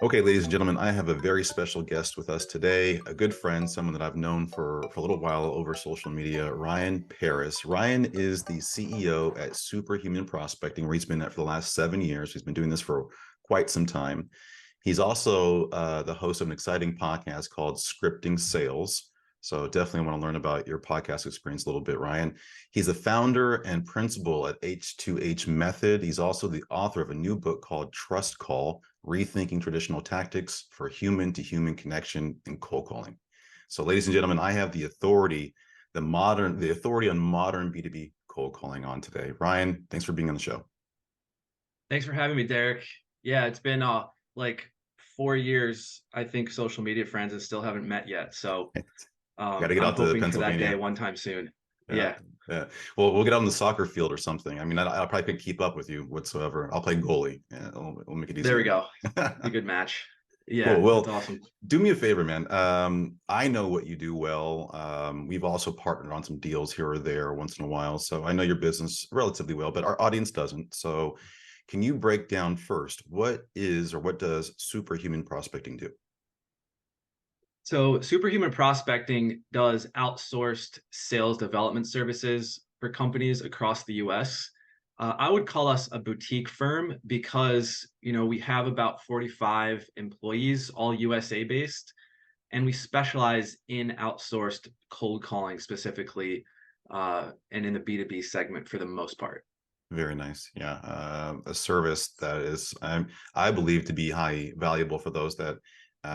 Okay, ladies and gentlemen, I have a very special guest with us today, a good friend, someone that I've known for a little while over social media, Ryan Pereus. Ryan is the CEO at SuperHuman Prospecting, where he's been at for the last 7 years. He's been doing this for quite some time. He's also the host of an exciting podcast called Scripting Sales. So definitely want to learn about your podcast experience a little bit, Ryan. He's the founder and principal at H2H Method. He's also the author of a new book called Trust Call, Rethinking Traditional Tactics for Human-to-Human Connection in Cold Calling. So, ladies and gentlemen, I have the authority on modern B2B cold calling on today. Ryan, thanks for being on the show. Thanks for having me, Derek. Yeah, it's been like 4 years, I think, social media friends and still haven't met yet. So Got to get I'm out to hoping for that day Pennsylvania. one time soon. Yeah, Yeah, yeah. Well, we'll get out on the soccer field or something. I mean, I probably couldn't keep up with you whatsoever. I'll play goalie. Yeah, we'll make it there we easier. go. Be a good match. Cool. Yeah, that's Well, awesome. do me a favor, man. I know what you do well. We've also partnered on some deals here or there once in a while. So I know your business relatively well, but our audience doesn't. So can you break down first what is or what does superhuman prospecting do? So Superhuman Prospecting does outsourced sales development services for companies across the US. I would call us a boutique firm because, we have about 45 employees, all USA based, and we specialize in outsourced cold calling specifically, and in the B2B segment for the most part. Very nice. Yeah. A service that is, I believe, to be highly valuable for those that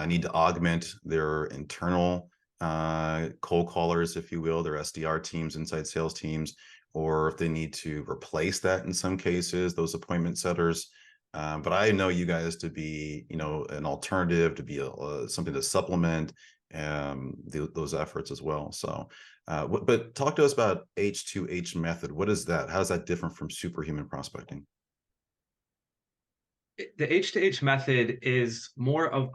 need to augment their internal cold callers, if you will, their SDR teams, inside sales teams, or if they need to replace that in some cases, those appointment setters. But I know you guys to be, an alternative, to be something to supplement those efforts as well. So, but talk to us about H2H method. What is that? How is that different from superhuman prospecting? The H2H method is more of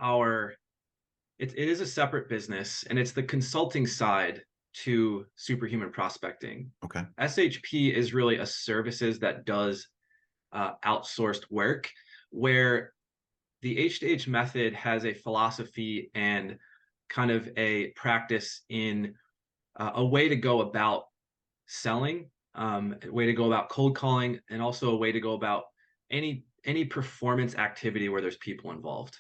it is a separate business, and it's the consulting side to superhuman prospecting. Okay. SHP is really a services that does outsourced work, where the H2H method has a philosophy and kind of a practice in a way to go about selling, a way to go about cold calling, and also a way to go about any performance activity where there's people involved.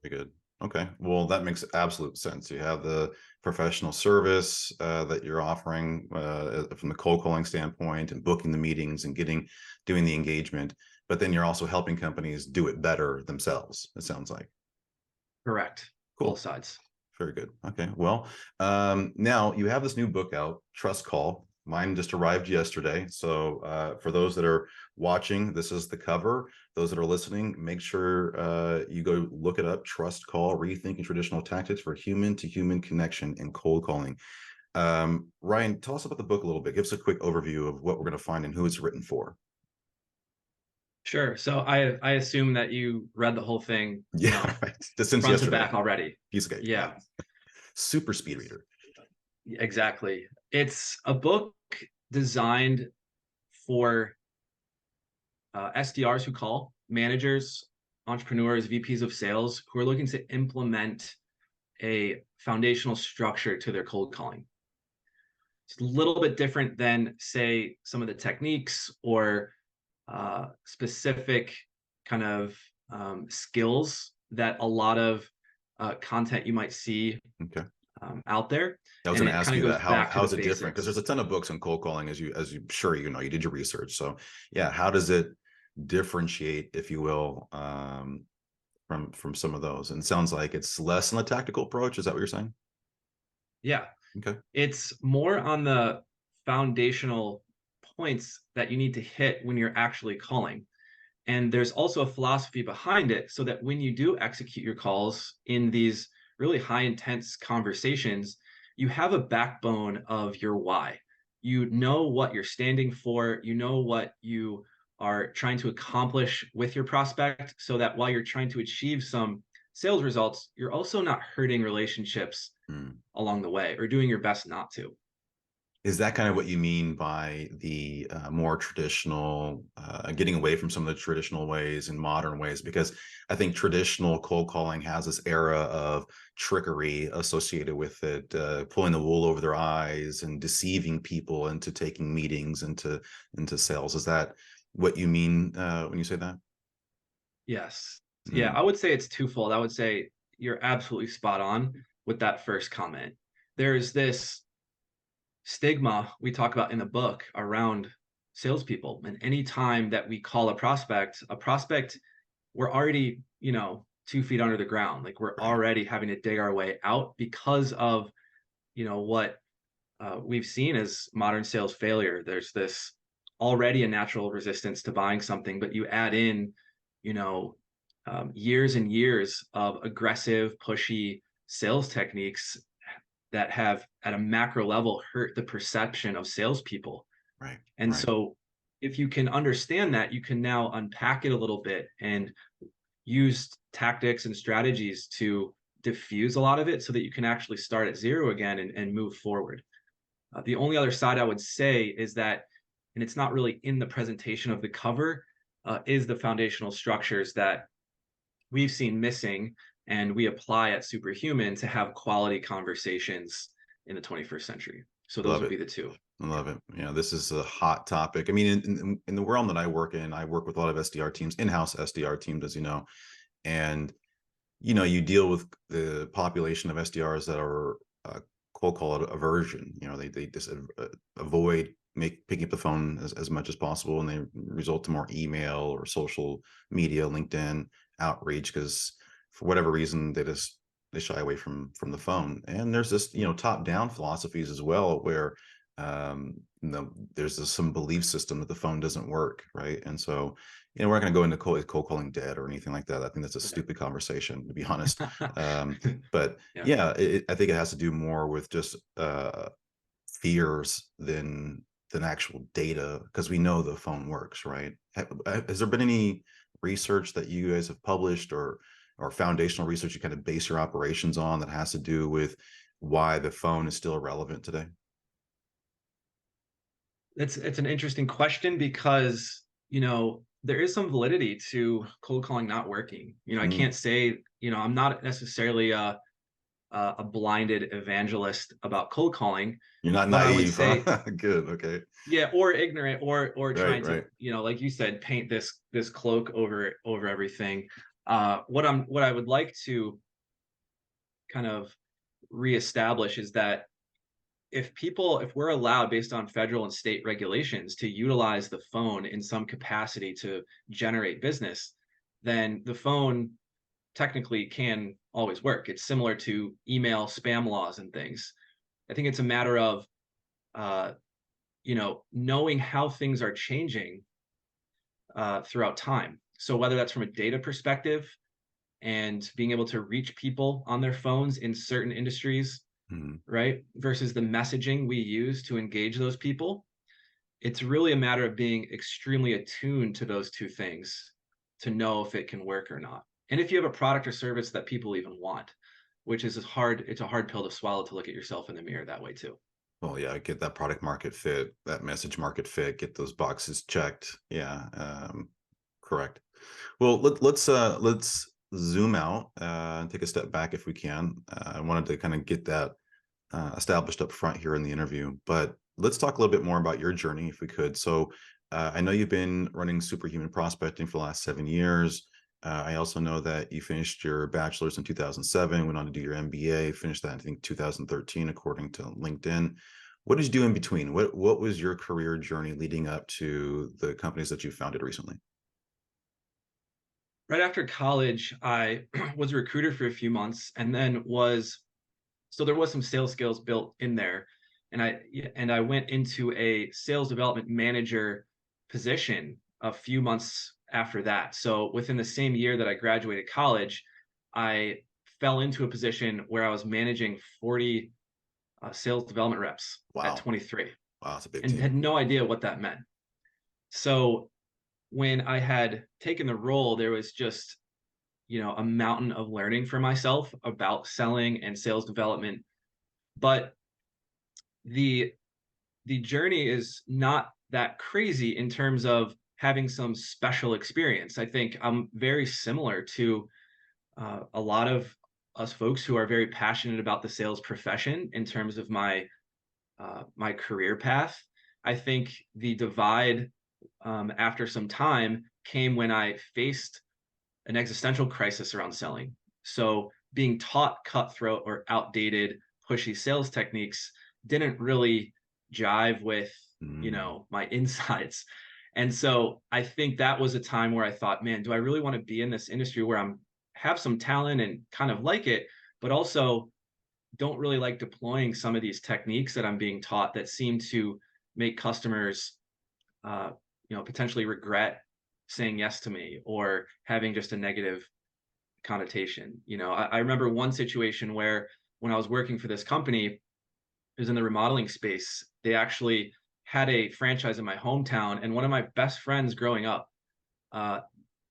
Very good. Okay. Well, that makes absolute sense. You have the professional service that you're offering from the cold calling standpoint and booking the meetings and doing the engagement, but then you're also helping companies do it better themselves, it sounds like. Correct. Both Cool. sides. Very good. Okay. Well, now you have this new book out, Trust Call. Mine just arrived yesterday. So for those that are watching, this is the cover. Those that are listening, make sure you go look it up. Trust Call, Rethinking Traditional Tactics for Human-to-Human Connection in Cold Calling. Ryan, tell us about the book a little bit. Give us a quick overview of what we're going to find and who it's written for. Sure. So I assume that you read the whole thing, Yeah, right. Just since front to yesterday. back already. Piece of cake. Yeah. Yeah, Super speed reader. exactly. It's a book designed for SDRs who call, managers, entrepreneurs, VPs of sales who are looking to implement a foundational structure to their cold calling. It's a little bit different than, say, some of the techniques or specific kind of skills that a lot of content you might see Okay. out there. I was And going to it ask kind of you that. goes back to How the is it different? Because there's a basics. ton of books on cold calling, as you sure you did your research. So yeah, how does it differentiate, if you will, from some of those? And it sounds like it's less on the tactical approach. Is that what you're saying? Yeah, Okay. it's more on the foundational points that you need to hit when you're actually calling. And there's also a philosophy behind it so that when you do execute your calls in these really high intense conversations, you have a backbone of your why. You know what you're standing for, you know what you are trying to accomplish with your prospect, so that while you're trying to achieve some sales results, you're also not hurting relationships Hmm. along the way or doing your best not to. Is that kind of what you mean by the more traditional, getting away from some of the traditional ways and modern ways? Because I think traditional cold calling has this era of trickery associated with it, pulling the wool over their eyes and deceiving people into taking meetings, into sales. Is that what you mean when you say that? Yes. Yeah, I Mm, would say it's twofold. I would say you're absolutely spot on with that first comment. There's this stigma we talk about in the book around salespeople. And any time that we call a prospect, we're already, 2 feet under the ground. Like we're right, already having to dig our way out because of, what we've seen as modern sales failure. There's this already a natural resistance to buying something, but you add in, you know, years and years of aggressive, pushy sales techniques that have, at a macro level, hurt the perception of salespeople. right, And right. so, if you can understand that, you can now unpack it a little bit and use tactics and strategies to diffuse a lot of it so that you can actually start at zero again and move forward. The only other side I would say is that, and it's not really in the presentation of the cover, is the foundational structures that we've seen missing and we apply at Superhuman to have quality conversations in the 21st century. So those Love would it. be the two. I love it. Yeah, this is a hot topic. I mean, in the realm that I work with a lot of SDR teams, in-house SDR teams, as you know, and you deal with the population of SDRs that are cold call aversion. They just avoid picking up the phone as much as possible, and they result to more email or social media, LinkedIn outreach because for whatever reason they shy away from the phone. And there's this top down philosophies as well where there's some belief system that the phone doesn't work, right? And so we're not going to go into cold calling dead or anything like that. I think that's a Right. stupid conversation, to be honest. But Yeah. yeah, I think it has to do more with just fears than actual data because we know the phone works, right? Has there been any research that you guys have published or foundational research you kind of base your operations on that has to do with why the phone is still relevant today? It's an interesting question because, there is some validity to cold calling not working. I Mm, can't say, I'm not necessarily a blinded evangelist about cold calling, you're not but I would naive, huh? say, Good. Okay. yeah, or ignorant, or Right. trying to, Right. like you said, paint this cloak over everything. What I would like to kind of reestablish is that if we're allowed based on federal and state regulations to utilize the phone in some capacity to generate business, then the phone technically can always work. It's similar to email spam laws and things. I think it's a matter of uh, knowing how things are changing throughout time. So whether that's from a data perspective and being able to reach people on their phones in certain industries, Mhm. right, versus the messaging we use to engage those people, it's really a matter of being extremely attuned to those two things to know if it can work or not. And if you have a product or service that people even want, which is it's a hard pill to swallow to look at yourself in the mirror that way too. Well, yeah, get that product market fit, that message market fit, get those boxes checked. Yeah, correct. Well, let's zoom out and take a step back if we can. I wanted to kind of get that established up front here in the interview, but let's talk a little bit more about your journey if we could. So, I know you've been running Superhuman Prospecting for the last 7 years. I also know that you finished your bachelor's in 2007, went on to do your MBA, finished that in, I think 2013, according to LinkedIn. What did you do in between? What was your career journey leading up to the companies that you founded recently? Right after college, I was a recruiter for a few months and then was so there was some sales skills built in there. And I went into a sales development manager position a few months after that. So within the same year that I graduated college, I fell into a position where I was managing 40 sales development reps at Wow, 23 wow, it's a big and had team. no idea what that meant. So when I had taken the role, there was just, a mountain of learning for myself about selling and sales development. But the the journey is not that crazy in terms of having some special experience. I think I'm very similar to a lot of us folks who are very passionate about the sales profession in terms of my career path. I think the divide after some time came when I faced an existential crisis around selling. So being taught cutthroat or outdated, pushy sales techniques didn't really jive with, Mm. my insights. And so I think that was a time where I thought, man, do I really want to be in this industry where I'm have some talent and kind of like it, but also don't really like deploying some of these techniques that I'm being taught that seem to make customers, uh, potentially regret saying yes to me or having just a negative connotation. I remember one situation where when I was working for this company, it was in the remodeling space. They actually had a franchise in my hometown, and one of my best friends growing up uh,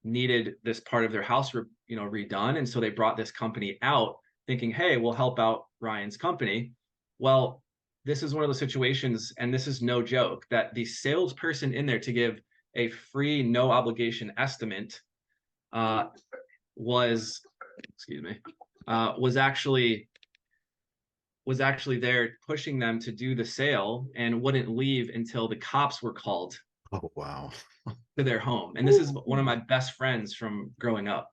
needed this part of their house, redone, and so they brought this company out, thinking, "Hey, we'll help out Ryan's company." Well, this is one of those situations, and this is no joke, that the salesperson in there to give a free, no obligation estimate uh, was, excuse me, uh, was actually was actually there pushing them to do the sale and wouldn't leave until the cops were called Oh, wow. to their home. And this is one of my best friends from growing up.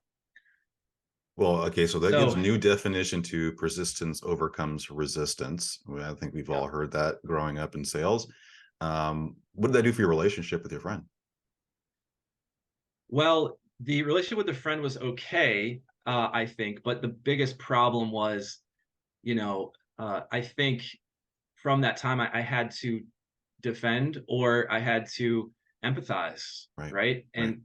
Well, okay, so that gives So new definition to persistence overcomes resistance. I think we've yeah, all heard that growing up in sales. What did that do for your relationship with your friend? well, the relationship with the friend was okay, I think, but the biggest problem was, I think from that time I had to defend or I had to empathize, Right, right? right. And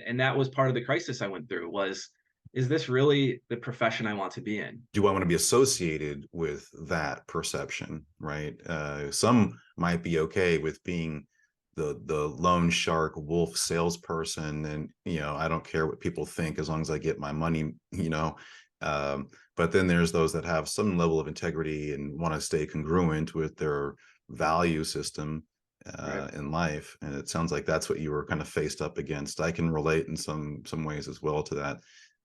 and that was part of the crisis I went through was, is this really the profession I want to be in? Do I want to be associated with that perception, right? Some might be okay with being the loan shark wolf salesperson, and I don't care what people think as long as I get my money. But then there's those that have some level of integrity and want to stay congruent with their value system Right. in life. And it sounds like that's what you were kind of faced up against. I can relate in some ways as well to that.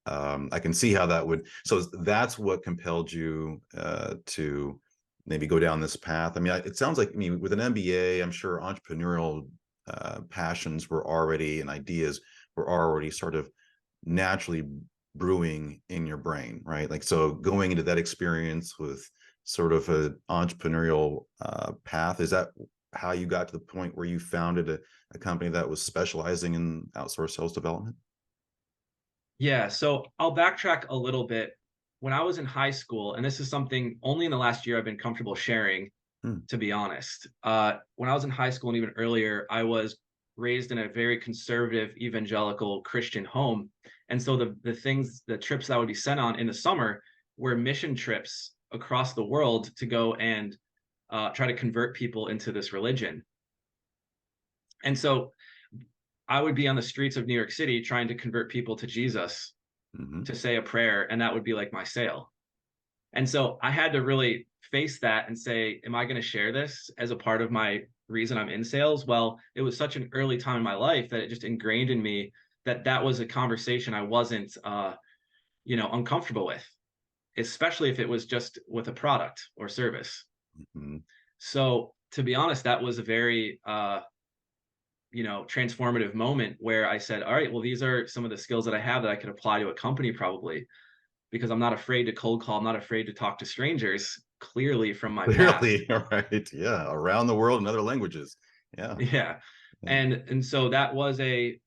I can see how that would. So that's what compelled you to maybe go down this path. I mean, it sounds like, I mean, with an MBA, I'm sure entrepreneurial passions were already and ideas were already sort of naturally brewing in your brain, right? Like, so going into that experience with sort of an entrepreneurial path, is that how you got to the point where you founded a company that was specializing in outsourced sales development? Yeah, so I'll backtrack a little bit. When I was in high school, and this is something only in the last year I've been comfortable sharing, Hmm. to be honest. When I was in high school and even earlier, I was raised in a very conservative evangelical Christian home. And so the trips that I would be sent on in the summer were mission trips across the world to go and try to convert people into this religion. And so I would be on the streets of New York City trying to convert people to Jesus Hmm. to say a prayer, and that would be like my sale. And so I had to really face that and say, am I going to share this as a part of my reason I'm in sales? Well, it was such an early time in my life that it just ingrained in me that that was a conversation I wasn't, uncomfortable with, especially if it was just with a product or service. Hmm. So to be honest, that was a very, transformative moment where I said, all right, well, these are some of the skills that I have that I could apply to a company probably because I'm not afraid to cold call. I'm not afraid to talk to strangers clearly from my past. Clearly, all right. Yeah, around the world in other languages. Yeah, Yeah. yeah. And so that was a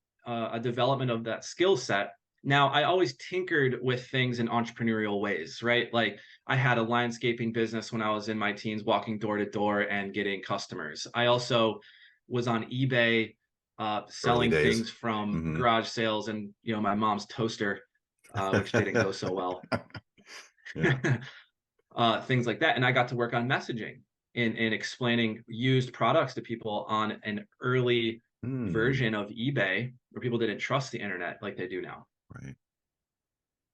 development of that skill set. Now, I always tinkered with things in entrepreneurial ways, right? Like I had a landscaping business when I was in my teens, walking door to door and getting customers. I also was on eBay Early selling days. things from Hmm. garage sales and my mom's toaster, which didn't go so well. Yeah. Things like that. And I got to work on messaging and explaining used products to people on an early Hmm. version of eBay where people didn't trust the internet like they do now. Right.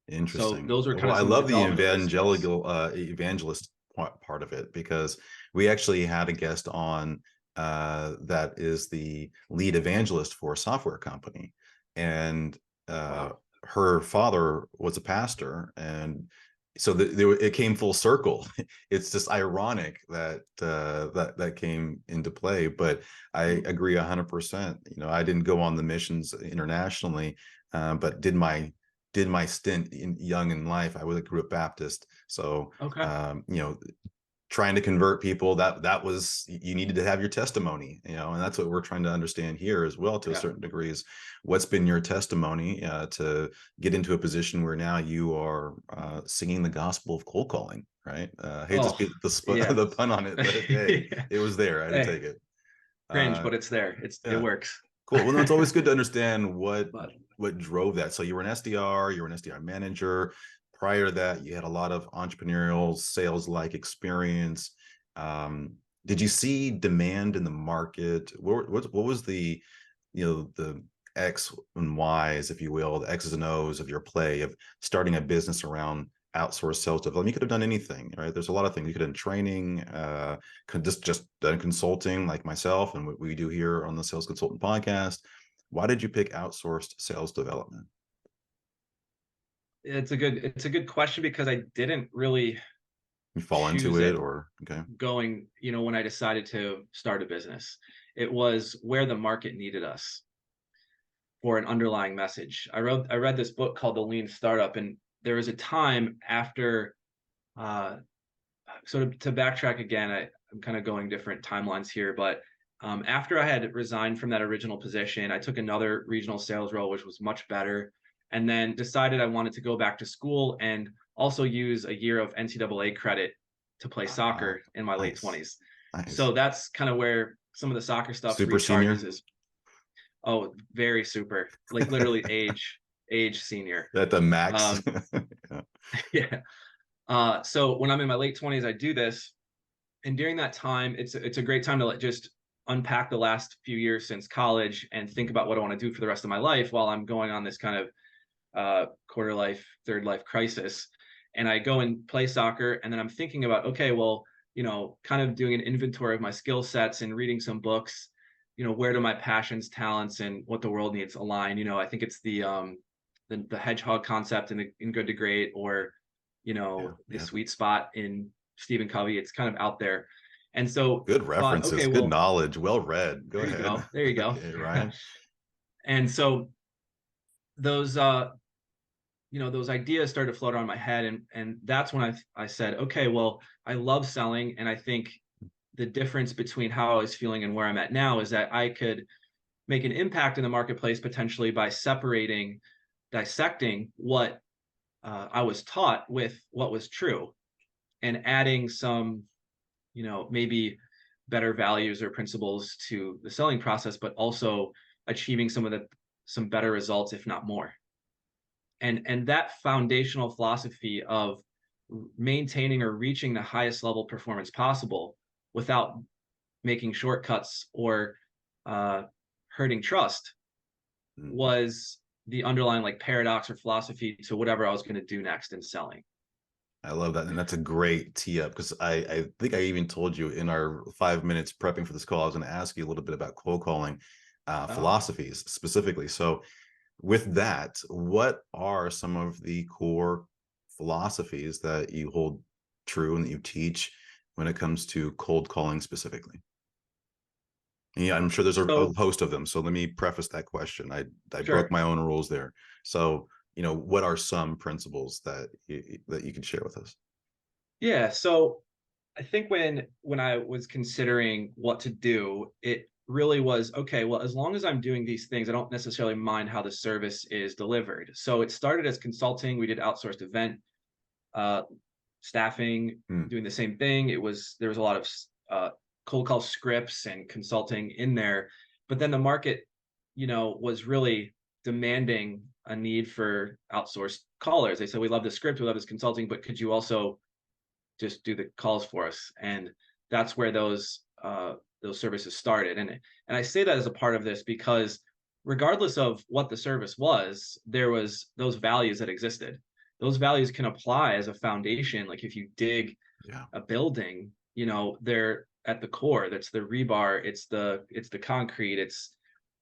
So Interesting. those were kind Well, of I some love the development of those skills. evangelical evangelist part part of it, because we actually had a guest on that is the lead evangelist for a software company, and Wow. her father was a pastor, and so it came full circle. It's just ironic that that came into play, but I Mhm. agree 100%. I didn't go on the missions internationally, but did my stint young in life. I was a group Baptist, so Okay. trying to convert people, that was, you needed to have your testimony, and that's what we're trying to understand here as well, to a Yeah. certain degree, is what's been your testimony to get into a position where now you are singing the gospel of cold calling, right? I hate to Oh, be yeah. the pun on it, but hey, Yeah. it was there. I had to Hey, take it. cringe, uh but it's there. It yeah. works. Cool. Well, no, it's always good to understand But what drove that. So you were an SDR, you were an SDR manager. Prior to that, you had a lot of entrepreneurial sales-like experience. Did you see demand in the market? What was the X and Y's, if you will, the X's and O's of your play of starting a business around outsourced sales development? You could have done anything, right? There's a lot of things. You could have done training, could just done consulting like myself and what we do here on the Sales Consultant Podcast. Why did you pick outsourced sales development? it's a good question because I didn't really You fall into choose it, it or okay? going, when I decided to start a business. It was where the market needed us for an underlying message. I read this book called The Lean Startup, and there was a time after uh sort of to backtrack again, I'm kind of going different timelines here, but after I had resigned from that original position, I took another regional sales role, which was much better, and then decided I wanted to go back to school and also use a year of NCAA credit to play Ah, soccer in my late nice, 20s. So nice. that's kind of where some of the soccer stuff Super recharges senior is, oh, very super, like literally age senior. at the max. Um, Yeah. yeah. So when I'm in my late 20s, I do this, and during that time, it's a great time to just unpack the last few years since college and think about what I want to do for the rest of my life while I'm going on this kind of quarter life, third life crisis. And I go and play soccer, and then I'm thinking about, okay, well, kind of doing an inventory of my skill sets and reading some books. Where do my passions, talents, and what the world needs align? I think it's the hedgehog concept in Good to Great, or Yeah, the yeah. sweet spot in Stephen Covey. It's kind of out there. And so Good thought, references, okay, good well, knowledge, well read. Go there you ahead. go. There you go. Okay, Ryan. And so those those ideas started to float around my head, and that's when I said, okay, well, I love selling, and I think the difference between how I was feeling and where I'm at now is that I could make an impact in the marketplace potentially by dissecting what I was taught with what was true, and adding some, maybe better values or principles to the selling process, but also achieving some better results, if not more. And that foundational philosophy of maintaining or reaching the highest level performance possible without making shortcuts or uh, hurting trust Mm, was the underlying like paradox or philosophy to whatever I was going to do next in selling. I love that. And that's a great tee up, because I think I even told you in our 5 minutes prepping for this call, I was going to ask you a little bit about cold calling Oh, philosophies specifically. So with that, what are some of the core philosophies that you hold true and that you teach when it comes to cold calling specifically? And yeah, I'm sure there's a so host of them. So let me preface that question. I broke sure. my own rules there. So, what are some principles that you can share with us? Yeah. So I think when I was considering what to do, it really was, okay, well, as long as I'm doing these things, I don't necessarily mind how the service is delivered. So it started as consulting. We did outsourced event uh, staffing, Hmm. doing the same thing. There was a lot of cold call scripts and consulting in there, but then the market, was really demanding a need for outsourced callers. They said, we love the script, we love this consulting, but could you also just do the calls for us? And that's where those services started. And I say that as a part of this because regardless of what the service was, there was those values that existed. Those values can apply as a foundation. Like if you dig Yeah. a building, they're at the core. That's the rebar. It's the concrete. It's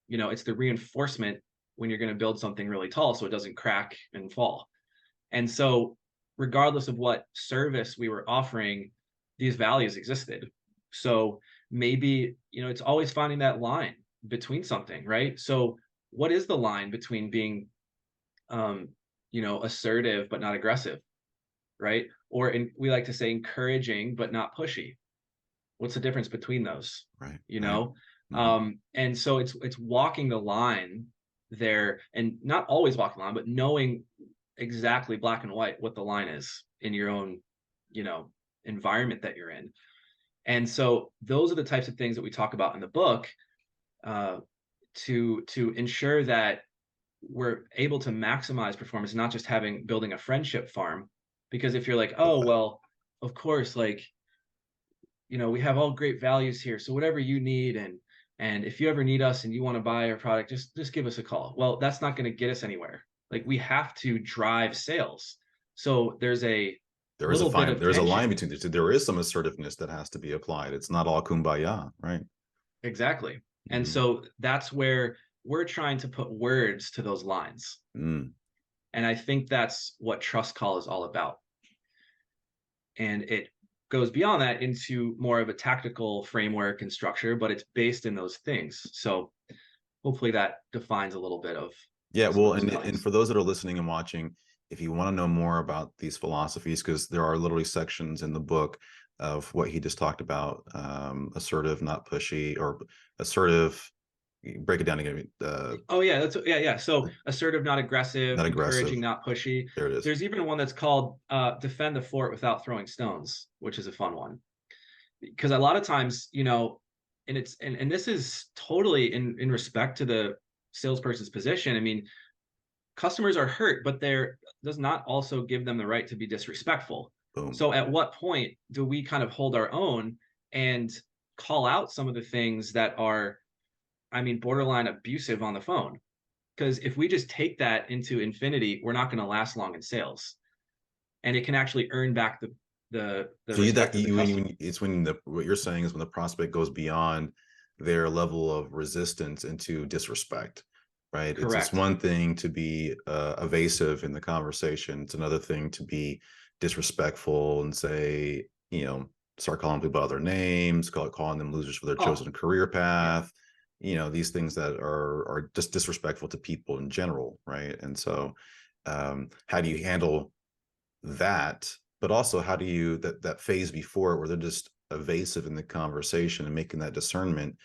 the reinforcement when you're going to build something really tall so it doesn't crack and fall. And so, regardless of what service we were offering, these values existed. So maybe, it's always finding that line between something, right? So what is the line between being, assertive but not aggressive, right? Or we like to say encouraging but not pushy. What's the difference between those? Right. You Right. know, Mhm. and so it's walking the line there, and not always walking the line, but knowing exactly black and white what the line is in your own, you know, environment that you're in. And so those are the types of things that we talk about in the book, uh, to ensure that we're able to maximize performance, not just building a friendship farm. Because if you're like, Love oh that. well, of course, like, we have all great values here, so whatever you need, and if you ever need us and you want to buy our product, just give us a call. Well, that's not going to get us anywhere. Like, we have to drive sales. So there's a little bit of There's a line tension. between the two. There is some assertiveness that has to be applied. It's not all kumbaya, right? Exactly. And Mhm. so that's where we're trying to put words to those lines. Mm. And I think that's what Trust Call is all about. And it goes beyond that into more of a tactical framework and structure, but it's based in those things. So hopefully that defines a little bit of Yeah, some of well, those and values. for those that are listening and watching, if you want to know more about these philosophies, because there are literally sections in the book of what he just talked about, assertive, not pushy, or assertive. Break it down again. Oh yeah, yeah. So assertive, not aggressive; Not aggressive. encouraging, not pushy. There it is. There's even one that's called defend the fort without throwing stones, which is a fun one. Because a lot of times, and and this is totally in respect to the salesperson's position. I mean, customers are hurt, but there does not also give them the right to be disrespectful. Boom. So at what point do we kind of hold our own and call out some of the things that are, I mean, borderline abusive on the phone? Because if we just take that into infinity, we're not going to last long in sales, and it can actually earn back the So you that respect of the you customer. it's when the what you're saying is when the prospect goes beyond their level of resistance into disrespect, right? It's Correct. one thing to be evasive in the conversation. It's another thing to be disrespectful and say, start calling people by their names, calling them losers for their Oh, chosen career yeah. path. These things that are just disrespectful to people in general, right? And so, how do you handle that, but also how do you that phase before it where they're just evasive in the conversation and making that discernment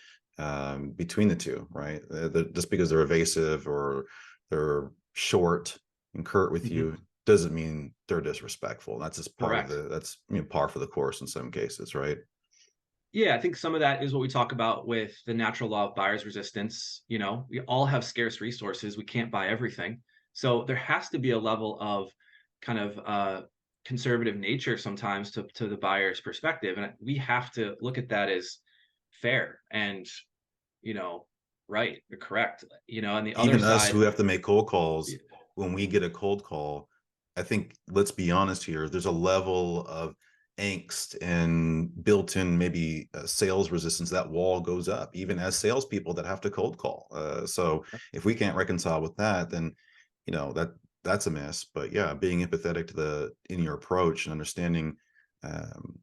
between the two, right? Just because they're evasive or they're short and curt with Hmm. you doesn't mean they're disrespectful. That's just part of Correct. that's par for the course in some cases, right? Yeah, I think some of that is what we talk about with the natural law of buyer's resistance. We all have scarce resources. We can't buy everything. So there has to be a level of kind of conservative nature sometimes to the buyer's perspective. And we have to look at that as fair and, you know, right or correct. And the other Even us who side, have to make cold calls, when we get a cold call, I think, let's be honest here, there's a level of angst and built-in maybe sales resistance. That wall goes up even as salespeople that have to cold call. So if we can't reconcile with that, then that's a miss. But yeah, being empathetic to in your approach and understanding um,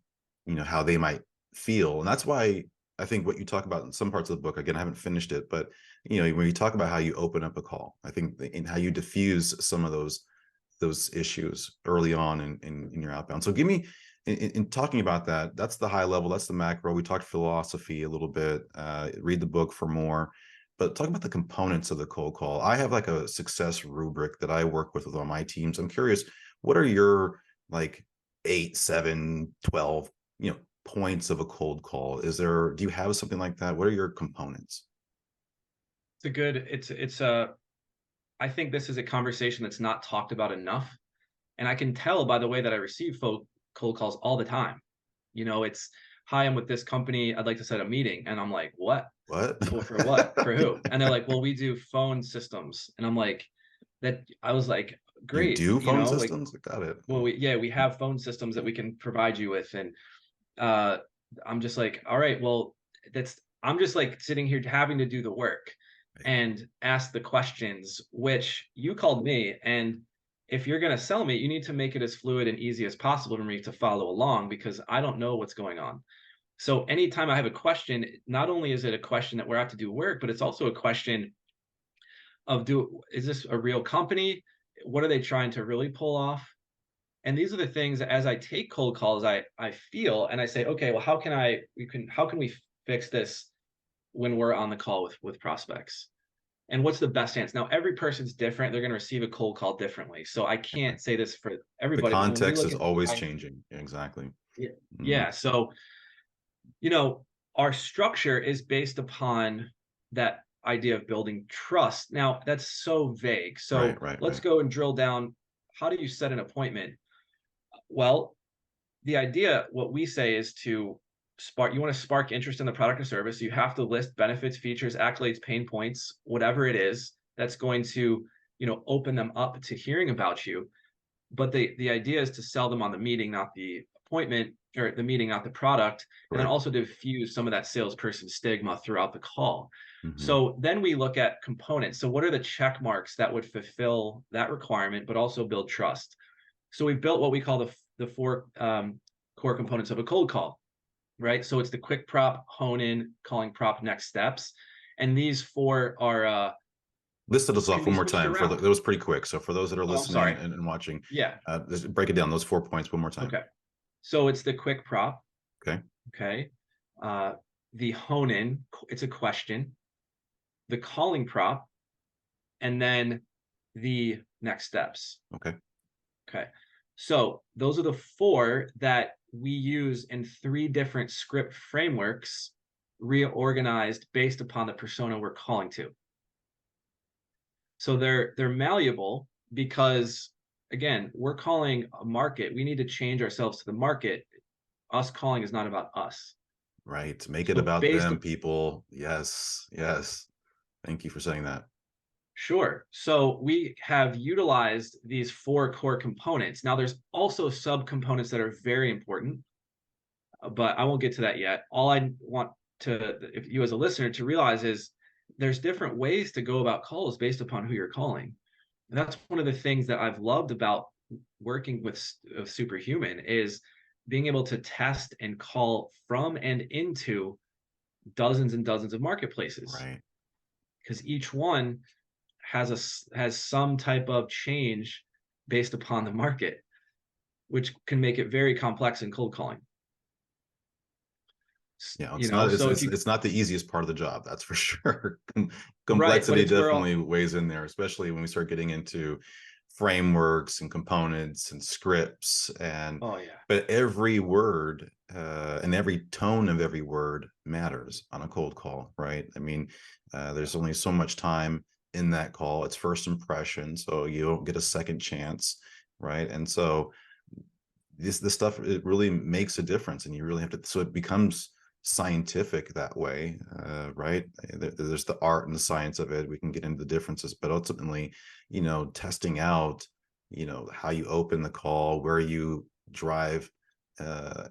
how they might feel. And that's why I think what you talk about in some parts of the book, again, I haven't finished it, but when you talk about how you open up a call, I think in how you diffuse some of those issues early on in your outbound. So give me in talking about that, that's the high level, that's the macro. We talked philosophy a little bit, read the book for more, but talk about the components of the cold call. I have like a success rubric that I work with on my teams. I'm curious, what are your like 8, 7, 12, points of a cold call? Do you have something like that? What are your components? it's a, I think this is a conversation that's not talked about enough. And I can tell by the way that I receive cold calls all the time. It's, hi, I'm with this company. I'd like to set a meeting. And I'm like, what? What? Well, for what? For who? And they're like, well, we do phone systems. And I'm like, that I was like, You great, do you phone know, like, systems? Got it. well, we have phone systems that we can provide you with. And uh, I'm just like, all right, well, I'm just like sitting here having to do the work Right. and ask the questions, which you called me. And if you're going to sell me, you need to make it as fluid and easy as possible for me to follow along, because I don't know what's going on. So anytime I have a question, not only is it a question that we're out to do work, but it's also a question of, is this a real company? What are they trying to really pull off? And these are the things that, as I take cold calls, I feel, and I say, okay, well, how can we fix this when we're on the call with prospects? And what's the best answer? Now, every person's different. They're going to receive a cold call differently. So I Right. can't say this for The everybody, but when we context look is at always changing. Exactly. yeah, Mhm. yeah. So, you know, our structure is based upon that idea of building trust. Now, that's so vague. Right, So right, let's right. go and drill down. How do you set an appointment? Well, the idea, what we say is to spark, you want to spark interest in the product or service. You have to list benefits, features, accolades, pain points, whatever it is that's going to, open them up to hearing about you. But the idea is to sell them on the meeting, not the appointment, or the meeting, not the product, and then Correct. also diffuse some of that salesperson stigma throughout the call. Hmm. So then we look at components. So what are the check marks that would fulfill that requirement, but also build trust? So we've built what we call the four core components of a cold call, right? So it's the quick prop, hone in, calling prop, next steps, and these four are List those can off be one more switched time. around. That was pretty quick. So for those that are Oh, I'm listening sorry. and watching, Yeah. just break it down. Those 4 points one more time. Okay. So it's the quick prop. Okay. Okay. Uh, the hone in, it's a question. The calling prop, and then the next steps. Okay. Okay. So those are the four that we use in three different script frameworks, reorganized based upon the persona we're calling to. So they're malleable because, again, we're calling a market. We need to change ourselves to the market. Us calling is not about us. Right. Make it So about based them, people. Yes. Yes. Thank you for saying that. Sure. So we have utilized these four core components. Now there's also subcomponents that are very important, but I won't get to that yet. All I want to, if you as a listener, to realize is there's different ways to go about calls based upon who you're calling. And that's one of the things that I've loved about working with Superhuman is being able to test and call from and into dozens and dozens of marketplaces, Right. because each one has some type of change based upon the market, which can make it very complex in cold calling. Yeah, You it's know, not so if you it's not the easiest part of the job, that's for sure. right, but Complexity it's where all definitely weighs in there, especially when we start getting into frameworks and components and scripts and oh yeah, but every word and every tone of every word matters on a cold call, right? I mean, there's only so much time in that call. It's first impression, so you don't get a second chance, right? And so this stuff, it really makes a difference, and you really have to, so it becomes scientific that way, right? There's the art and the science of it. We can get into the differences, but ultimately, testing out, how you open the call, where you drive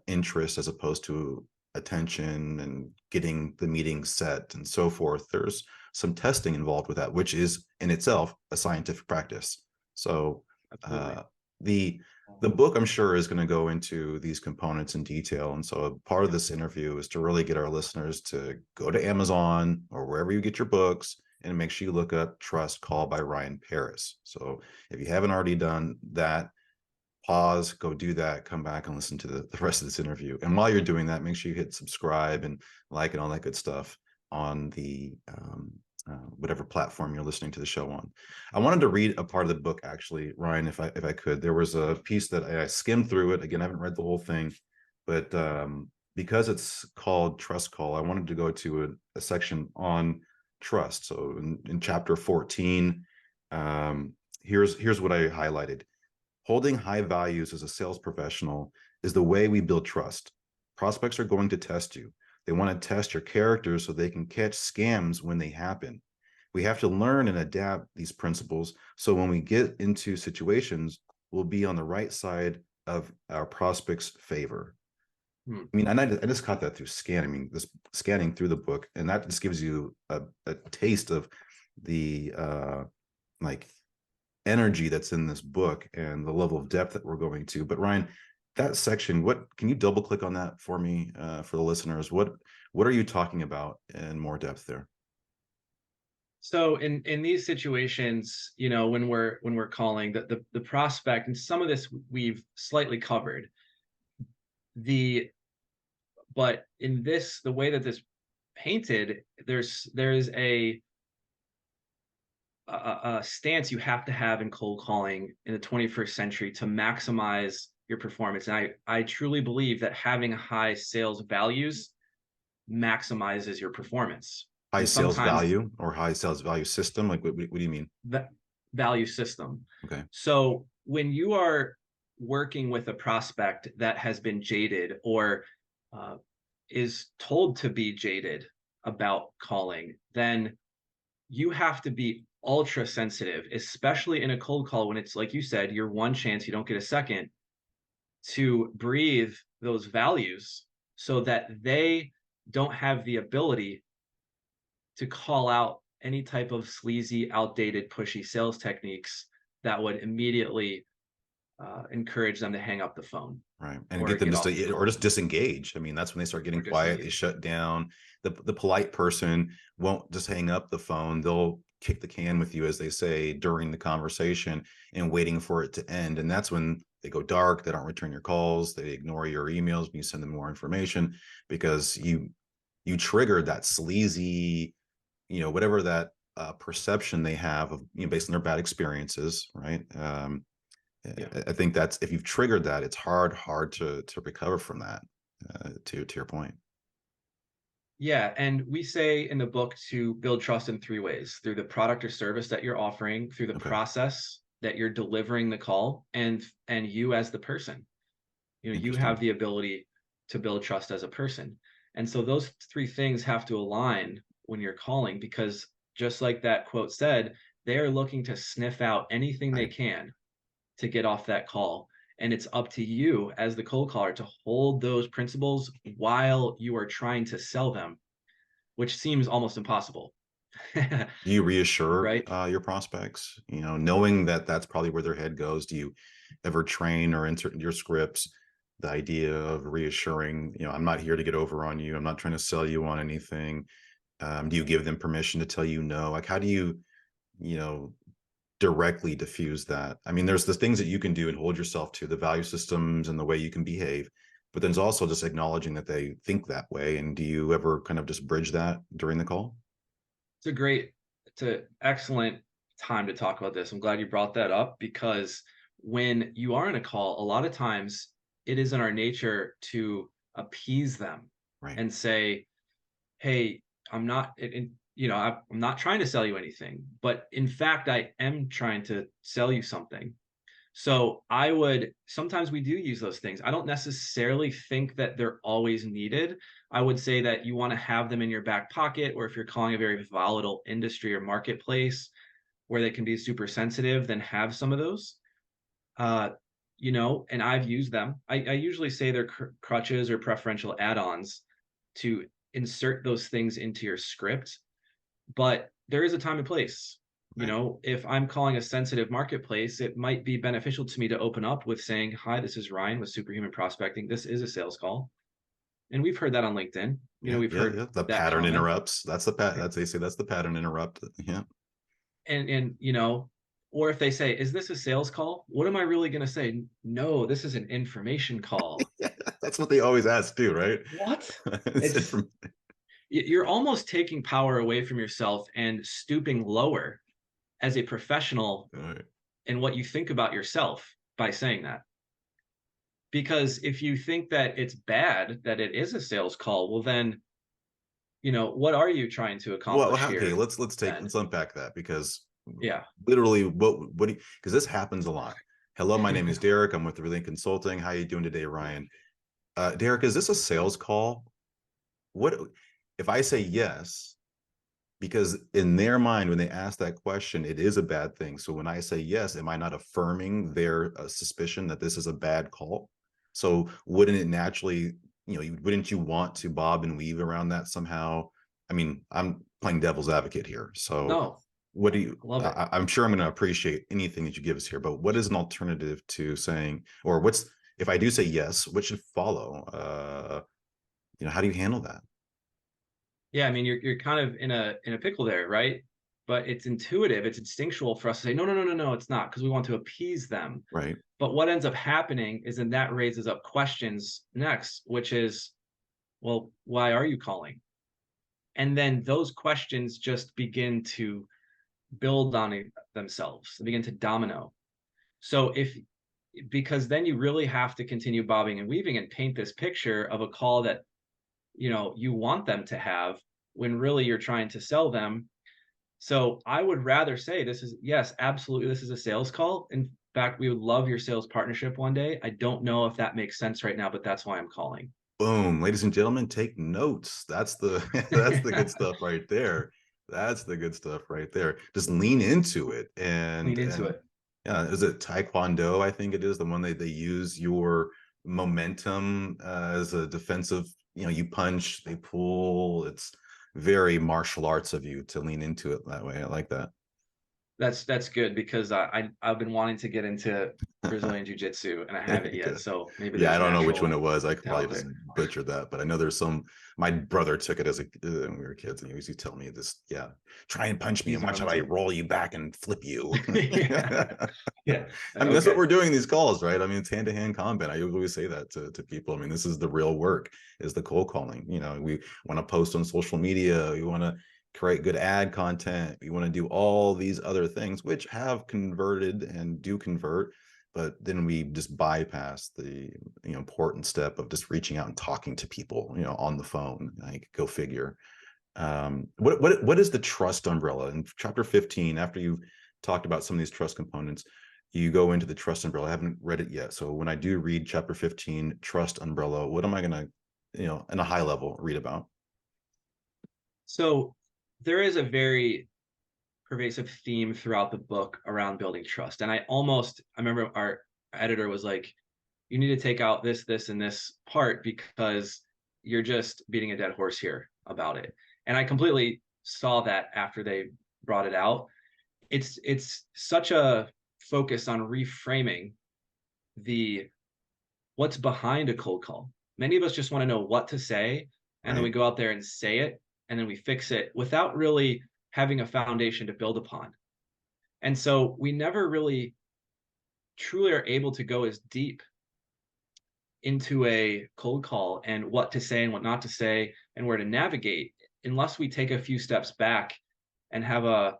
interest as opposed to attention, and getting the meeting set and so forth. There's some testing involved with that, which is in itself a scientific practice. So absolutely. the the book, I'm sure, is going to go into these components in detail. And so part of this interview is to really get our listeners to go to Amazon or wherever you get your books and make sure you look up Trust Call by Ryan Pereus. So if you haven't already done that, pause, go do that, come back and listen to the rest of this interview. And while you're doing that, make sure you hit subscribe and like and all that good stuff on the whatever platform you're listening to the show on. I wanted to read a part of the book, actually, Ryan, if I could. There was a piece that I skimmed through it. Again, I haven't read the whole thing, but because it's called Trust Call, I wanted to go to a section on trust. So in chapter 14, here's what I highlighted. Holding high values as a sales professional is the way we build trust. Prospects are going to test you. They want to test your character so they can catch scams when they happen. we have to learn and adapt these principles. So when we get into situations, we'll be on the right side of our prospect's favor. Hmm. I mean, and I just caught that through scanning, I mean, this scanning through the book, and that just gives you a taste of the like energy that's in this book and the level of depth that we're going to. But Ryan, that section, what can you double click on that for me, for the listeners? What are you talking about in more depth there? So in these situations, when we're calling the prospect, and some of this we've slightly covered, the but in this, the way that this painted, there's a stance you have to have in cold calling in the 21st century to maximize your performance. And I truly believe that having high sales values maximizes your performance. High And sales sometimes value or high sales value system? Like, what do you mean? that value system. Okay. So when you are working with a prospect that has been jaded or uh, is told to be jaded about calling, then you have to be ultra sensitive, especially in a cold call when it's like you said, your one chance, you don't get a second, to breathe those values so that they don't have the ability to call out any type of sleazy, outdated, pushy sales techniques that would immediately encourage them to hang up the phone Right. And or get them get just off the to, or call just disengage. I mean, that's when they start or getting quiet, they disengage. shut down. The polite person won't just hang up the phone. They'll kick the can with you, as they say, during the conversation and waiting for it to end. And that's when they go dark, they don't return your calls, they ignore your emails when you send them more information because you triggered that sleazy, whatever that perception they have of, based on their bad experiences, right? Yeah. I think that's, if you've triggered that, it's hard to recover from that. To your point. Yeah, and we say in the book to build trust in three ways: through the product or service that you're offering, through the Okay, process that you're delivering the call, and you as the person. You have interesting. the ability to build trust as a person. And so those three things have to align when you're calling because just like that quote said, they are looking to sniff out anything they Right. can to get off that call. And it's up to you as the cold caller to hold those principles while you are trying to sell them, which seems almost impossible. Do you reassure Right? your prospects, knowing that that's probably where their head goes? Do you ever train or insert into your scripts the idea of reassuring, I'm not here to get over on you, I'm not trying to sell you on anything? Do you give them permission to tell you no? Like, how do you know directly diffuse that? I mean, there's the things that you can do and hold yourself to, the value systems and the way you can behave, but there's also just acknowledging that they think that way. And do you ever kind of just bridge that during the call? It's an excellent time to talk about this. I'm glad you brought that up because when you are in a call, a lot of times it is in our nature to appease them Right. and say, "Hey, I'm not, I'm not trying to sell you anything, but in fact, I am trying to sell you something." So I would sometimes we do use those things. I don't necessarily think that they're always needed. I would say that you want to have them in your back pocket, or if you're calling a very volatile industry or marketplace where they can be super sensitive, then have some of those. Uh, and I've used them. I usually say they're crutches or preferential add-ons to insert those things into your script, but there is a time and place. Right. If I'm calling a sensitive marketplace, it might be beneficial to me to open up with saying, "Hi, this is Ryan with Superhuman Prospecting. This is a sales call." And we've heard that on LinkedIn. Yeah, We've yeah, heard yeah. The that pattern comment. interrupts. That's the That's, they say, that's the pattern interrupt. Yeah. And or if they say, "Is this a sales call?" What am I really going to say? No, this is an information call. Yeah, that's what they always ask too, right? What? It's It's you're almost taking power away from yourself and stooping lower as a professional right. in what you think about yourself by saying that. Because if you think that it's bad that it is a sales call, well then, what are you trying to Well, accomplish okay, here let's then? unpack that, because Yeah. literally, what do you, because this happens a lot. Hello, my name is Derek. I'm with Rethinks Consulting. How are you doing today, Ryan? Derek, is this a sales call? What if I say yes? because in their mind, when they ask that question, it is a bad thing. So when I say yes, am I not affirming their suspicion that this is a bad call? So wouldn't it naturally, wouldn't you want to bob and weave around that somehow? I mean, I'm playing devil's advocate here. So No, what do you, I love it. I'm sure I'm going to appreciate anything that you give us here, but what is an alternative to saying, or what's, if I do say yes, what should follow? How do you handle that? Yeah, I mean, you're kind of in a pickle there, right? But it's intuitive, it's instinctual for us to say, no, no, no, no, no, it's not, because we want to appease them. Right. But what ends up happening is then that raises up questions next, which is, well, why are you calling? And then those questions just begin to build on themselves, they begin to domino. So because then you really have to continue bobbing and weaving and paint this picture of a call that you want them to have when really you're trying to sell them. So I would rather say this is, yes, absolutely, this is a sales call. In fact, we would love your sales partnership one day. I don't know if that makes sense right now, but that's why I'm calling. Boom, ladies and gentlemen, take notes. That's the that's the good stuff right there. That's the good stuff right there. Just lean into it. and Lean into and it. yeah, is it Taekwondo? I think it is the one they use your momentum as a defensive. You punch, they pull. It's very martial arts of you to lean into it that way. I like that. That's good because I've been wanting to get into Brazilian Jiu-Jitsu and I haven't yet. Good. So maybe Yeah, I there's don't know which one it natural was. I could probably talent just there. butcher that, but I know there's some. My brother took it as when we were kids, and he used to tell me this. Yeah, try and punch me, and Easy watch how I momentum. roll you back and flip you. Yeah. Yeah. I mean, that's what Okay. we're doing in these calls, right? I mean, it's hand to hand combat. I always say that to people. I mean, this is the real work, is the cold calling. We want to post on social media. We want to create good ad content. We want to do all these other things, which have converted and do convert, but then we just bypass the important step of just reaching out and talking to people on the phone. Like, go figure. What is the trust umbrella in chapter 15? After you've talked about some of these trust components, you go into the trust umbrella. I haven't read it yet, so when I do read chapter 15, trust umbrella, what am I going to in a high level read about? So there is a very pervasive theme throughout the book around building trust. And I remember our editor was like, you need to take out this, this, and this part because you're just beating a dead horse here about it. And I completely saw that after they brought it out. It's such a focus on reframing the what's behind a cold call. Many of us just want to know what to say, and then we Right. go out there and say it, and then we fix it without really having a foundation to build upon. And so we never really truly are able to go as deep into a cold call and what to say and what not to say and where to navigate unless we take a few steps back and have a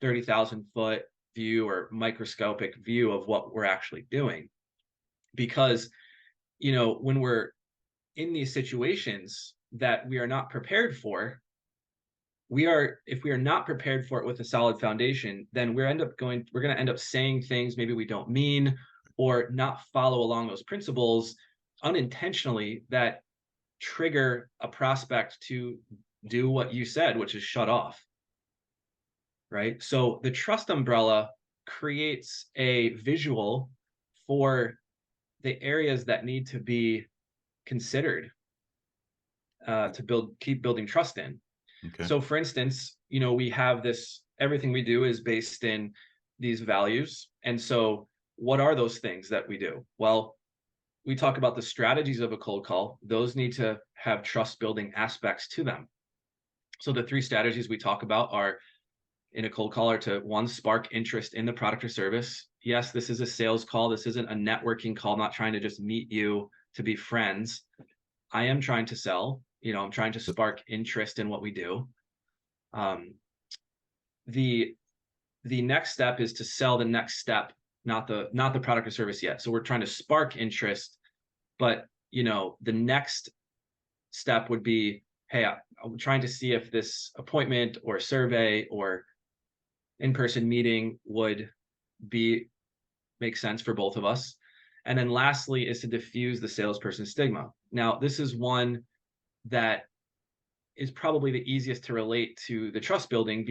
30,000-foot view or microscopic view of what we're actually doing. Because, when we're in these situations that we are not prepared for, if we are not prepared for it with a solid foundation, then we're going to end up saying things maybe we don't mean or not follow along those principles unintentionally that trigger a prospect to do what you said, which is shut off. Right. So the trust umbrella creates a visual for the areas that need to be considered to keep building trust in. Okay. So, for instance, we have this, everything we do is based in these values. And so, what are those things that we do? Well, we talk about the strategies of a cold call, those need to have trust building aspects to them. So, the three strategies we talk about are in a cold call are to one, spark interest in the product or service. Yes, this is a sales call. This isn't a networking call. I'm not trying to just meet you to be friends. I am trying to sell. I'm trying to spark interest in what we do. Um, the the next step is to sell the next step, not the product or service yet. So we're trying to spark interest, but the next step would be, hey, I'm trying to see if this appointment or survey or in-person meeting would be make sense for both of us. And then lastly is to diffuse the salesperson stigma. Now, this is one that is probably the easiest to relate to the trust building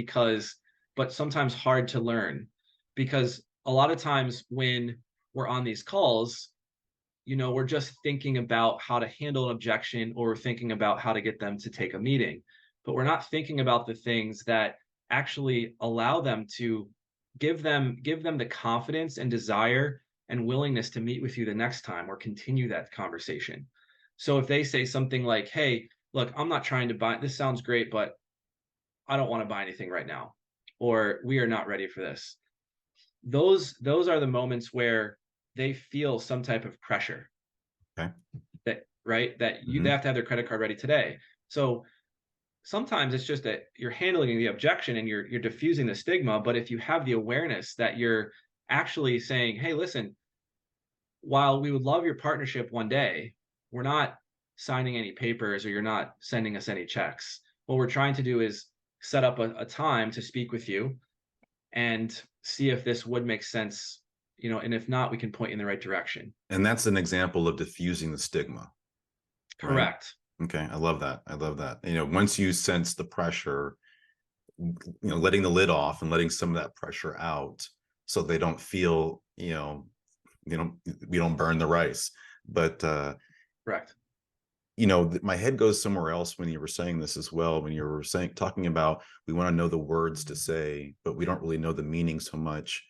but sometimes hard to learn, because a lot of times when we're on these calls, we're just thinking about how to handle an objection, or we're thinking about how to get them to take a meeting, but we're not thinking about the things that actually allow them to give them the confidence and desire and willingness to meet with you the next time or continue that conversation. So if they say something like, "Hey, look, I'm not trying to buy, this sounds great, but I don't want to buy anything right now," or "We are not ready for this." Those are the moments where they feel some type of pressure, Okay. that right, that they Hmm. have to have their credit card ready today. So sometimes it's just that you're handling the objection and you're diffusing the stigma. But if you have the awareness that you're actually saying, "Hey, listen, while we would love your partnership one day, we're not signing any papers, or you're not sending us any checks. What we're trying to do is set up a time to speak with you and see if this would make sense, and if not, we can point you in the right direction." And that's an example of diffusing the stigma, right? Correct. Okay, I love that. I love that. Once you sense the pressure, letting the lid off and letting some of that pressure out, so they don't feel, we don't burn the rice. But Correct. my head goes somewhere else when you were saying this as well. When you were talking about, we want to know the words to say, but we don't really know the meaning so much.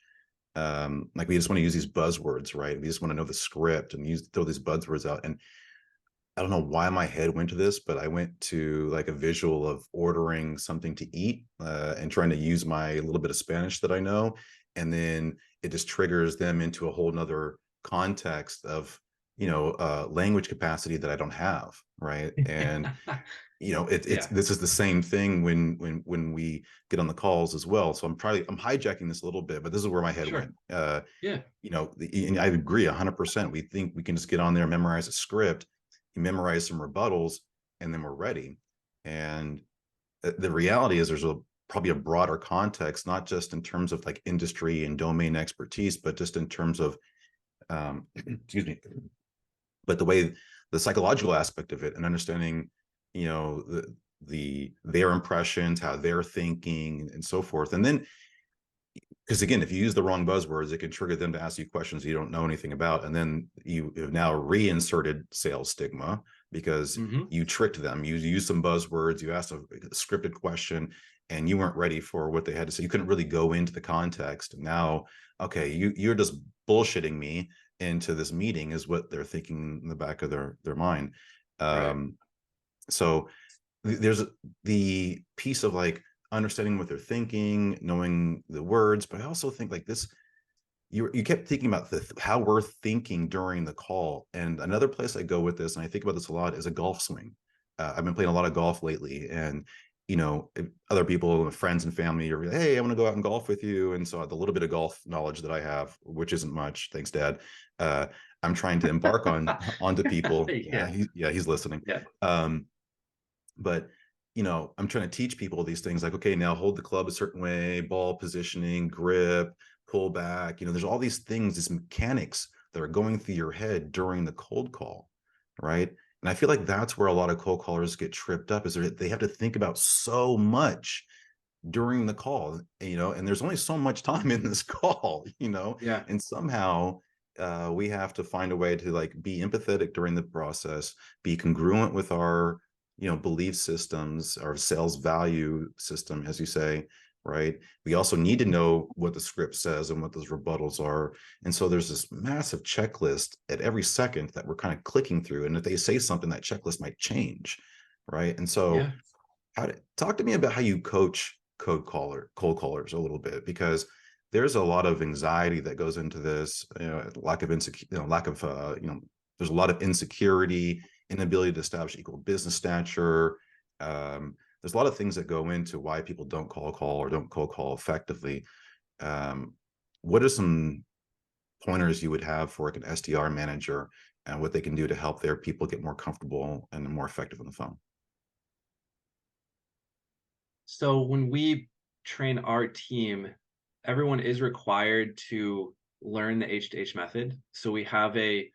Like, we just want to use these buzzwords, right? We just want to know the script and throw these buzzwords out. And I don't know why my head went to this, but I went to like a visual of ordering something to eat, and trying to use my little bit of Spanish that I know. And then it just triggers them into a whole nother context of, language capacity that I don't have. Right. And, it's Yeah. this is the same thing when we get on the calls as well. So I'm hijacking this a little bit, but this is where my head Sure. went. Yeah. And I agree 100%. We think we can just get on there, memorize a script, memorize some rebuttals, and then we're ready. And the reality is, probably a broader context, not just in terms of like industry and domain expertise, but just in terms of, excuse me, but the psychological aspect of it, and understanding, their impressions, how they're thinking, and so forth. And then, because again, if you use the wrong buzzwords, it can trigger them to ask you questions you don't know anything about. And then you have now reinserted sales stigma, because Hmm. you tricked them. You used some buzzwords, you asked a scripted question, and you weren't ready for what they had to say. You couldn't really go into the context. Now, okay, you're just bullshitting me into this meeting, is what they're thinking in the back of their mind. Right. Um, so there's the piece of like understanding what they're thinking, knowing the words, but I also think like this, you kept thinking about how we're thinking during the call. And another place I go with this, and I think about this a lot, is a golf swing. I've been playing a lot of golf lately, and if other people, friends and family, are like, "Hey, I want to go out and golf with you." And so the little bit of golf knowledge that I have, which isn't much, thanks, Dad, uh, I'm trying to embark onto people. Yeah, Yeah. he's listening. Yeah. Um, but I'm trying to teach people these things, like, okay, now hold the club a certain way, ball positioning, grip, pull back. There's all these things, these mechanics that are going through your head during the cold call, right? And I feel like that's where a lot of cold callers get tripped up, is they have to think about so much during the call, and there's only so much time in this call, Yeah. and somehow we have to find a way to like be empathetic during the process, be congruent with our, belief systems, our sales value system, as you say, right? We also need to know what the script says and what those rebuttals are. And so there's this massive checklist at every second that we're kind of clicking through. And if they say something, that checklist might change, right? And so Yeah. talk to me about how you coach cold callers a little bit, because there's a lot of anxiety that goes into this, lack of insecure, lack of, there's a lot of insecurity, inability to establish equal business stature. There's a lot of things that go into why people don't cold call or don't cold call effectively. Um, what are some pointers you would have for like an SDR manager, and what they can do to help their people get more comfortable and more effective on the phone? So when we train our team, everyone is required to learn the H2H method. So we have a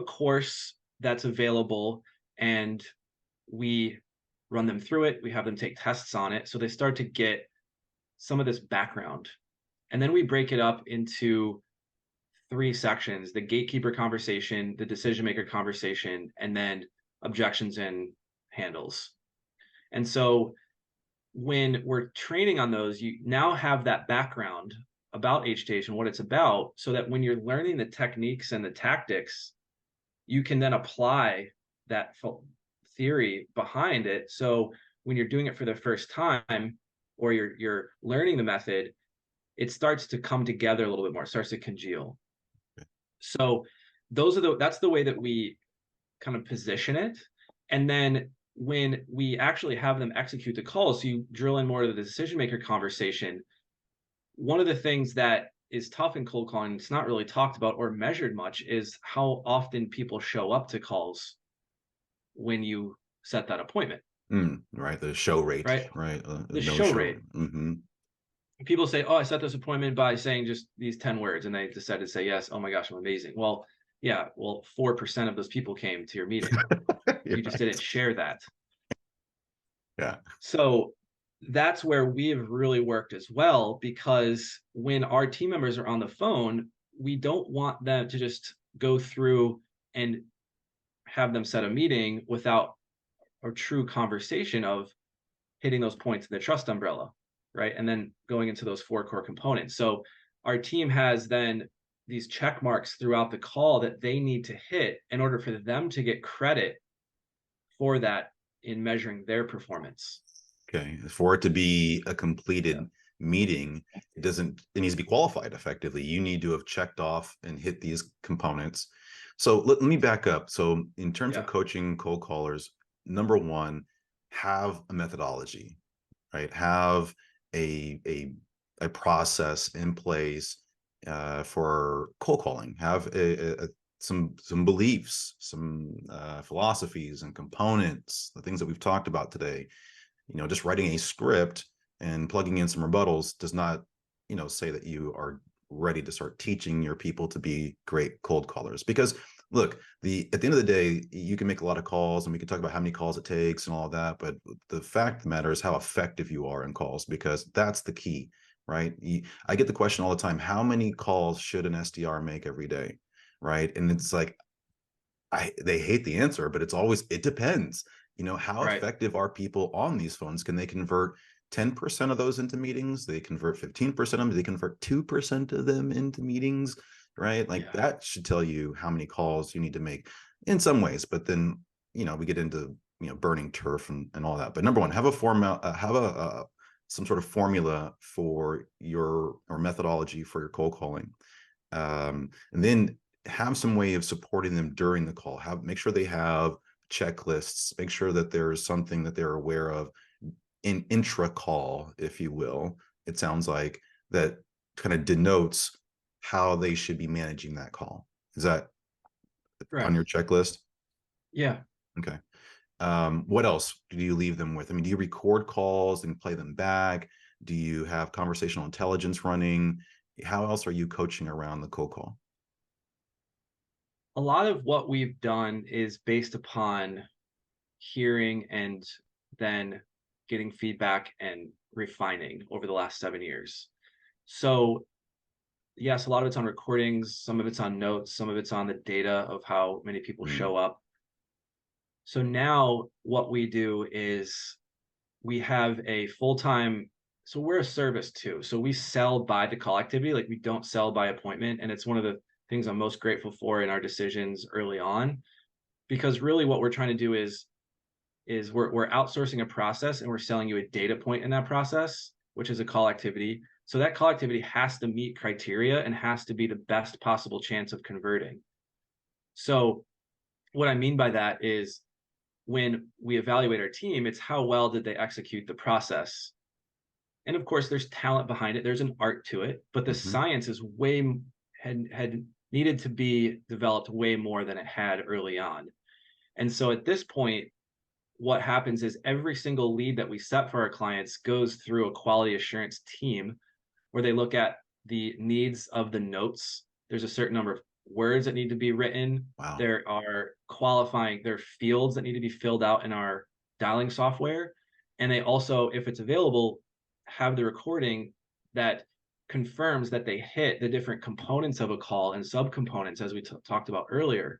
course that's available, and we run them through it. We have them take tests on it. So they start to get some of this background. And then we break it up into three sections: the gatekeeper conversation, the decision maker conversation, and then objections and handles. And so when we're training on those, you now have that background about H2H and what it's about, so that when you're learning the techniques and the tactics, you can then apply that theory behind it. So when you're doing it for the first time, or you're learning the method, it starts to come together a little bit more, it starts to congeal. So that's the way that we kind of position it. And then when we actually have them execute the calls, so you drill in more to the decision maker conversation. One of the things that is tough in cold calling, it's not really talked about or measured much, is how often people show up to calls when you set that appointment. Right. The show rate, Right. right? The No show show rate. rate. Mm-hmm. People say, oh, I set this appointment by saying just these 10 words, and they decided to say yes. Oh my gosh, I'm amazing. Well, yeah, well, 4% of those people came to your meeting. You're You just right. didn't share that. Yeah. So that's where we have really worked as well, because when our team members are on the phone, we don't want them to just go through and have them set a meeting without a true conversation of hitting those points in the trust umbrella, right? And then going into those four core components. So our team has then these check marks throughout the call that they need to hit in order for them to get credit for that in measuring their performance. Okay. For it to be a Yeah. completed meeting, it needs to be qualified effectively. You need to have checked off and hit these components. So let me back up. So in terms of Yeah. coaching cold callers, number one, have a methodology, right? Have a process in place for cold calling. Have some beliefs, some philosophies and components, the things that we've talked about today. Just writing a script and plugging in some rebuttals does not, say that you are ready to start teaching your people to be great cold callers. Because look, at the end of the day, you can make a lot of calls and we can talk about how many calls it takes and all of that, but the fact of the matter is how effective you are in calls, because that's the key, right? I get the question all the time: how many calls should an SDR make every day? Right? And it's like, they hate the answer, but it depends. How Right. effective are people on these phones? Can they convert 10% of those into meetings? They convert 15% of them? They convert 2% of them into meetings, right? Like, Yeah. that should tell you how many calls you need to make in some ways. But then, we get into, burning turf and all that. But number one, have a format, have some sort of formula for or methodology for your cold calling. And then have some way of supporting them during the call. Make sure they have checklists. Make sure that there's something that they're aware of in intra call, if you will. It sounds like that kind of denotes how they should be managing that call. Is that on Correct. your checklist? Yeah. Okay. What else do you leave them with? I mean, do you record calls and play them back? Do you have conversational intelligence running? How else are you coaching around the cold call? A lot of what we've done is based upon hearing and then getting feedback and refining over the last 7 years. So yes, a lot of it's on recordings, some of it's on notes, some of it's on the data of how many people Mm, show up. So now what we do is we have a full-time, so we're a service too. So we sell by the call activity, like we don't sell by appointment. And it's one of the things I'm most grateful for in our decisions early on, because really what we're trying to do is we're outsourcing a process and we're selling you a data point in that process, which is a call activity. So that call activity has to meet criteria and has to be the best possible chance of converting. So what I mean by that is when we evaluate our team, it's how well did they execute the process. And of course, there's talent behind it. There's an art to it, but the mhm. science is had needed to be developed way more than it had early on. And so at this point, what happens is every single lead that we set for our clients goes through a quality assurance team where they look at the needs of the notes. There's a certain number of words that need to be written. Wow. There are fields that need to be filled out in our dialing software. And they also, if it's available, have the recording that confirms that they hit the different components of a call and subcomponents, as we talked about earlier.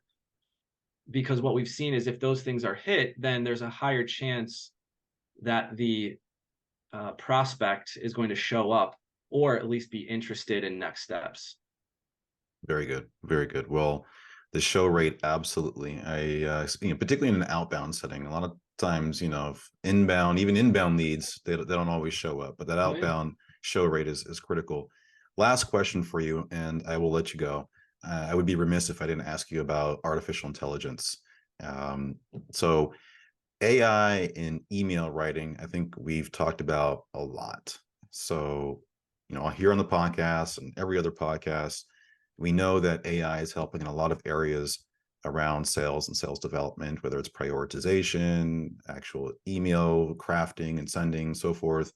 Because what we've seen is if those things are hit, then there's a higher chance that the prospect is going to show up or at least be interested in next steps. Very good. Very good. Well, the show rate, absolutely. Particularly in an outbound setting, a lot of times, if inbound, even inbound leads, they don't always show up, but that Oh yeah. outbound show rate is critical. Last question for you, and I will let you go. I would be remiss if I didn't ask you about artificial intelligence. Um, so AI in email writing, I think we've talked about a lot. So, here on the podcast and every other podcast, we know that AI is helping in a lot of areas around sales and sales development, whether it's prioritization, actual email crafting and sending, so forth.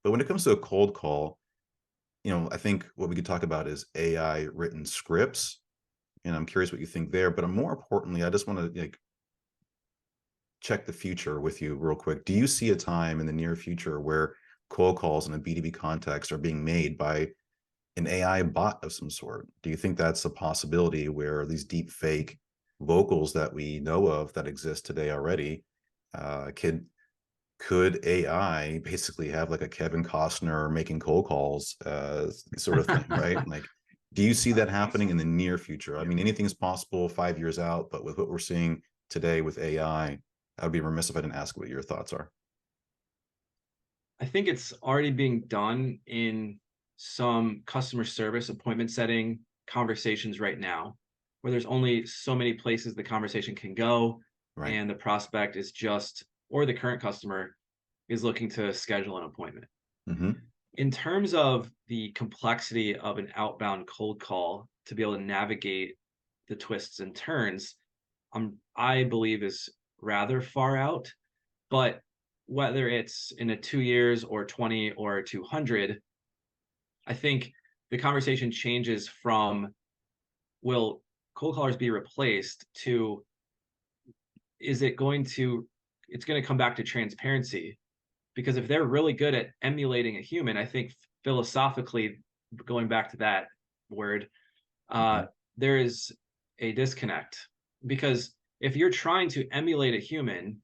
But when it comes to a cold call, I think what we could talk about is AI written scripts. And I'm curious what you think there. But more importantly, I just want to check the future with you real quick. Do you see a time in the near future where cold calls in a B2B context are being made by an AI bot of some sort? Do you think that's a possibility where these deep fake vocals that we know of that exist today already, could AI basically have like a Kevin Costner making cold calls sort of thing, right? Like, do you see that happening in the near future? I mean, anything's possible 5 years out, but with what we're seeing today with AI, I would be remiss if I didn't ask what your thoughts are. I think it's already being done in some customer service appointment setting conversations right now, where there's only so many places the conversation can go, Right. and the prospect is just, or the current customer is looking to schedule an appointment. Mm-hmm. In terms of the complexity of an outbound cold call to be able to navigate the twists and turns, I believe is rather far out. But whether it's in a 2 years or 20 or 200, I think the conversation changes from will cold callers be replaced to is it going to it's going to come back to transparency, because if they're really good at emulating a human, I think philosophically, going back to that word, Mm-hmm. uh, there is a disconnect, because if you're trying to emulate a human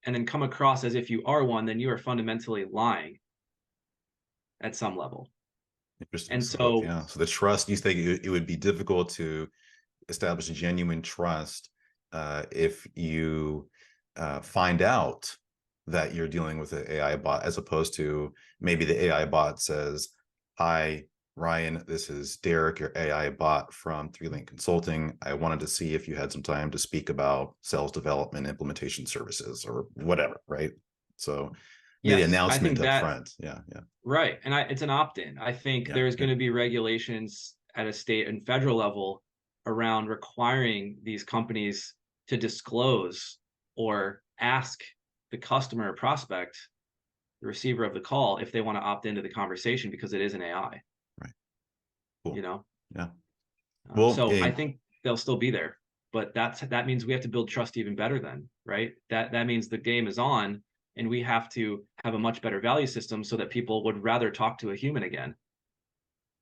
and then come across as if you are one, then you are fundamentally lying at some level. Interesting. And So so, yeah, so the trust, you think it would be difficult to establish a genuine trust if you find out that you're dealing with an AI bot, as opposed to maybe the AI bot says, "Hi, Ryan, this is Derek, your AI bot from 3Link Consulting. I wanted to see if you had some time to speak about sales development implementation services," or whatever, right? So the yes, I announcement think up that, front. Yeah, yeah, right. And it's an opt-in. I think yeah, there's yeah. going to be regulations at a state and federal level around requiring these companies to disclose or ask the customer or prospect, the receiver of the call, if they want to opt into the conversation, because it is an AI, Right. you Cool. know? Yeah. Well, So I hey, think they'll still be there, but that means we have to build trust even better then, right? That means the game is on, and we have to have a much better value system so that people would rather talk to a human again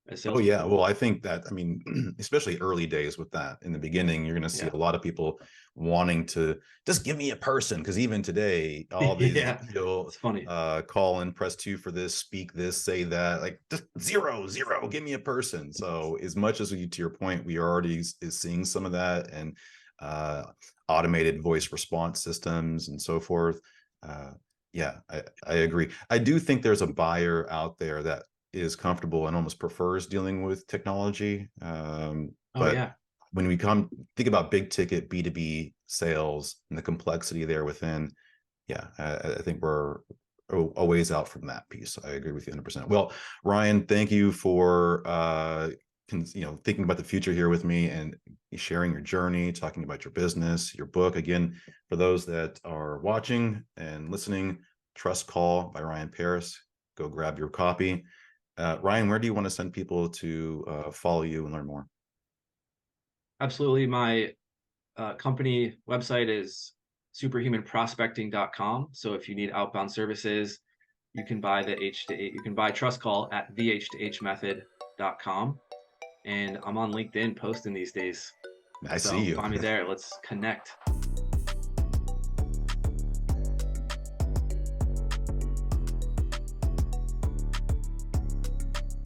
as oh yeah. salespeople. Well, I think that, I mean, especially early days with that, in the beginning, you're going to see Yeah. a lot of people wanting to just give me a person. Because even today, all these, Yeah. It's funny. call in, press two for this, speak this, say that, like just zero, zero, give me a person. So as much as we, to your point, we already is seeing some of that, and uh, automated voice response systems and so forth. Uh, yeah, I agree. I do think there's a buyer out there that is comfortable and almost prefers dealing with technology. Oh But yeah. when we think about big ticket B2B sales and the complexity there within, yeah, I think we're a ways out from that piece. I agree with you 100%. Well, Ryan, thank you for thinking about the future here with me and sharing your journey, talking about your business, your book. Again, for those that are watching and listening, Trust Call by Ryan Pereus. Go grab your copy. Ryan, where do you want to send people to follow you and learn more? Absolutely. My company website is superhumanprospecting.com. So if you need outbound services, you can buy you can buy Trust Call at the H2H Method.com. And I'm on LinkedIn posting these days. I see So you. find me there. Let's connect.